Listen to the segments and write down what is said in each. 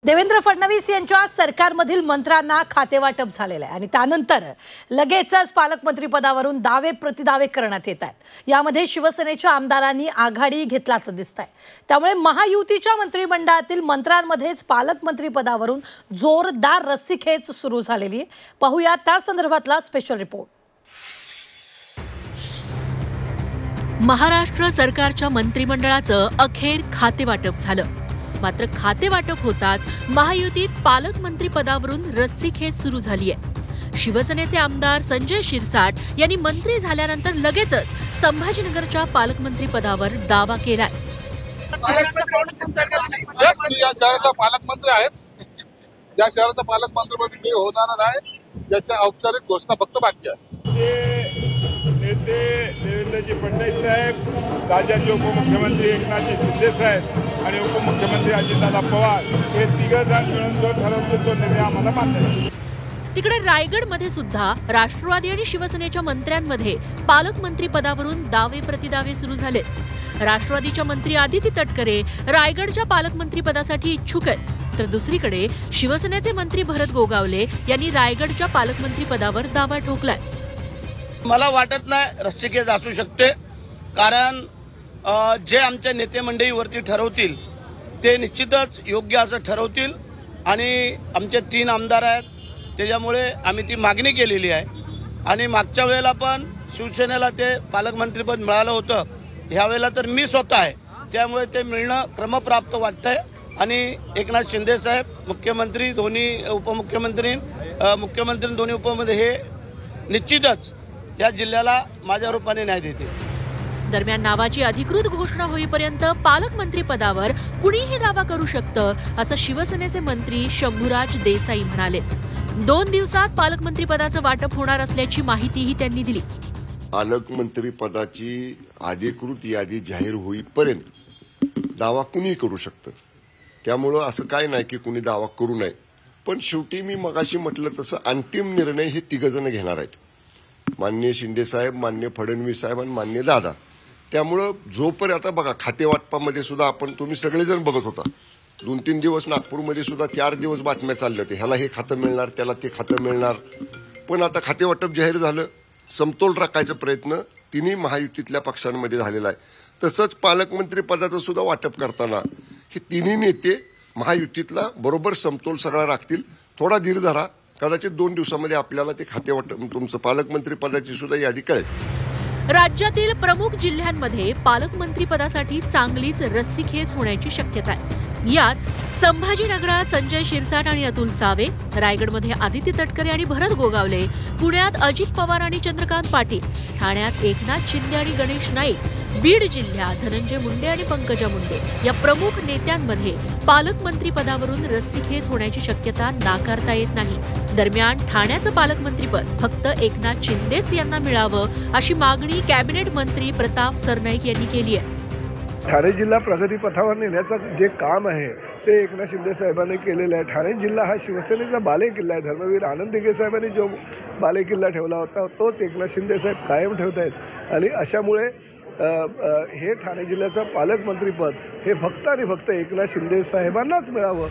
देवेंद्र फडणवीस यांच्या सरकारमधील मंत्र्यांना खातेवाटप झालेलं आहे आणि त्यानंतर लगेचच पालकमंत्री पदावरून दावे प्रतिदावे करण्यात येत आहेत। यामध्ये शिवसेनेच्या आमदारांनी आघाडी घेतल्याचं दिसतंय। त्यामुळे महायुतीच्या मंत्रिमंडळातील मंत्र्यांमध्येच पालकमंत्री पदावरून जोरदार रस्सीखेच सुरू झालेली आहे। पाहूया त्या संदर्भातला स्पेशल रिपोर्ट। महाराष्ट्र सरकारच्या मंत्रिमंडळाचं अखेर खातेवाटप झालं। मात्र खातेवाटप होताच महायुतीत पालकमंत्री पदावरून रस्सीखेच सुरू झाली आहे। शिवसेनेचे आमदार संजय शिरसाट यांनी मंत्री झाल्यानंतर लगेचच संभाजीनगरच्या पालकमंत्री पदावर दावा केलाय। या शहराचा पालकमंत्री आहेत, या शहराचा पालकमंत्री मी होणार आहे, याच्या औपचारिक घोषणा फक्त बाकी आहे। नेते देवेंद्रजी फडणवीस साहेब, राज्याचे उपमुख्यमंत्री एकनाथजी शिंदे साहेब आणि उपमुख्यमंत्री अजितदादा पवार हे तिघजण मिळून जो ठरवतो तो निर्णय आम्हाला मान्य आहे। तिकडे रायगडमध्ये सुद्धा राष्ट्रवादी आणि शिवसेनेच्या मंत्र्यांमध्ये पालकमंत्री पदावरून दावे प्रतिदावे सुरू झाले। राष्ट्रवादीच्या मंत्री आदिती तटकरे रायगडच्या पालकमंत्री पदासाठी इच्छुक आहेत, तर दुसरीकडे शिवसेनेचे मंत्री भरत गोगावले यांनी रायगडच्या पालकमंत्री पदावर दावा ठोकलाय। मला वाटत नाही रस्सीखेच असू शकते, कारण जे आमच्या नेते मंडळीवरती ठरवतील ते निश्चितच योग्य असं ठरवतील आणि आमचे 3 आमदार आहेत, त्याच्यामुळे आम्ही ती मागणी केलेली आहे। आणि मागच्या वेळेला पण शिवसेनेला ते पालकमंत्रीपद मिळालं होतं, ह्यावेळेला तर मी स्वतः आहे, त्यामुळे ते मिळणं क्रमप्राप्त वाटतंय। आणि एकनाथ शिंदे साहेब मुख्यमंत्री, दोन्ही उपमुख्यमंत्री, मुख्यमंत्री दोन्ही उपमुख्यमंत्री हे निश्चितच या जिल्ह्याला माझ्या रूपाने न्याय देते। दरम्यान नावाची अधिकृत घोषणा होईपर्यंत पालकमंत्री पदावर कुणीही दावा करू शकतं, असं शिवसेनेचे मंत्री शंभूराज देसाई म्हणाले। 2 दिवसात पालकमंत्री पदाचं वाटप होणार असल्याची माहितीही त्यांनी दिली। पालकमंत्री पदाची अधिकृत यादी जाहीर होईपर्यंत दावा कुणीही करू शकतं, त्यामुळं असं काय नाही की कुणी दावा करू नये। पण शेवटी मी मगाशी म्हटलं तसं अंतिम निर्णय हे तिघजण घेणार आहेत, माननीय शिंदे साहेब, माननीय फडणवीस साहेब आणि माननीय दादा। त्यामुळं जोपर्यंत आता बघा खातेवाटपामध्ये सुद्धा तुम्ही सगळेजण बघत होता, 2-3 दिवस नागपूरमध्ये सुद्धा 4 दिवस बातम्या चालल्या होत्या, ह्याला हे खातं मिळणार, त्याला ते खातं मिळणार। पण आता खातेवाटप जाहीर झालं, समतोल राखायचा प्रयत्न तिन्ही महायुतीतल्या पक्षांमध्ये झालेला आहे। तसंच पालकमंत्री पदाचं सुद्धा वाटप करताना हे तिन्ही नेते महायुतीतला बरोबर समतोल सगळा राखतील। थोडा धीर धरा, कदाचित 2 दिवसामध्ये आपल्याला ते खातेवाटप तुमचं पालकमंत्री पदाची सुद्धा यादी कळेल। राज्यातील प्रमुख जिल्ह्यांमध्ये पालकमंत्री पदासाठी चांगलीच रस्सीखेच होण्याची शक्यता आहे। यात संभाजीनगरात संजय शिरसाट आणि अतुल सावे, रायगडमध्ये आदिती तटकरे आणि भरत गोगावले, पुण्यात अजित पवार आणि चंद्रकांत पाटील, ठाण्यात एकनाथ शिंदे आणि गणेश नाईक, बीड जिल्ह्यात धनंजय मुंडे आणि पंकजा मुंडे या प्रमुख नेत्यांमध्ये पालकमंत्री पदावरून रस्सीखेच होण्याची शक्यता नाकारता येत नाही। दरम्यान ठाण्याचं पालकमंत्रीपद फक्त एकनाथ शिंदेच यांना मिळावं अशी मागणी कॅबिनेट मंत्री प्रताप सरनाईक यांनी केली आहे। ठाणे जिल्हा प्रगतीपथावर नेण्याचं जे काम आहे ते एकनाथ शिंदे साहेबांनी केलेलं आहे। ठाणे जिल्हा हा शिवसेनेचा बालेकिल्ला आहे। धर्मवीर आनंद दिघे साहेबांनी जो बालेकिल्ला ठेवला होता तोच एकनाथ शिंदे साहेब कायम ठेवत आहेत आणि अशामुळे हे ठाणे जिल्ह्याचं पालकमंत्रीपद हे फक्त आणि फक्त एकनाथ शिंदे साहेबांनाच मिळावं।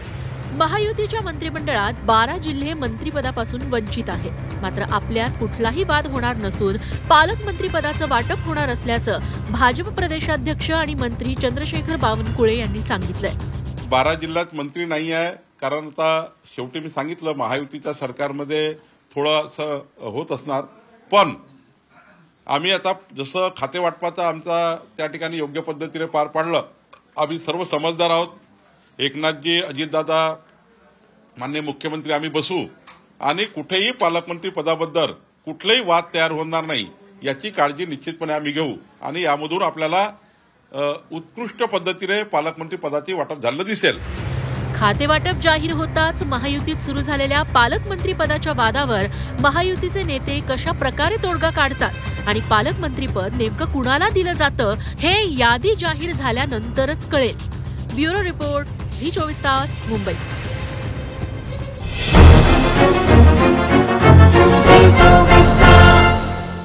महायुतीच्या मंत्रिमंडळात 12 जिल्हे मंत्रिपदापासून वंचित आहेत, मात्र आपल्यात कुठलाही वाद होणार नसून पालकमंत्री पदाचं वाटप होणार असल्याचं भाजप प्रदेशाध्यक्ष आणि मंत्री चंद्रशेखर बावनकुळे यांनी सांगितलंय। 12 जिल्ह्यात मंत्री नाही आहे, कारण आता शेवटी मी सांगितलं महायुतीच्या सरकारमध्ये थोडंसं होत असणार, पण आम्ही आता जसं खातेवाटपाचं आमचा त्या ठिकाणी योग्य पद्धतीने पार पाडलं, आम्ही सर्व समजदार आहोत। एकनाथजी, अजितदादा, माननीय मुख्यमंत्री आम्ही बसू आणि कुठेही पालकमंत्री पदाबद्दल कुठलाही वाद तयार होणार नाही याची काळजी निश्चितपणे आम्ही घेऊ आणि यामधून आपल्याला उत्कृष्ट पद्धतीने पालकमंत्री पदाची वाटप झालं दिसेल। खातेवाटप जाहीर होताच महायुतीत सुरू झालेल्या पालकमंत्री पदाच्या वादावर महायुतीचे नेते कशा प्रकारे तोडगा काढतात आणि पालकमंत्रीपद नेमकं कुणाला दिलं जातं हे यादी जाहीर झाल्यानंतरच कळेल। ब्युरो रिपोर्ट, झी 24 तास, मुंबई।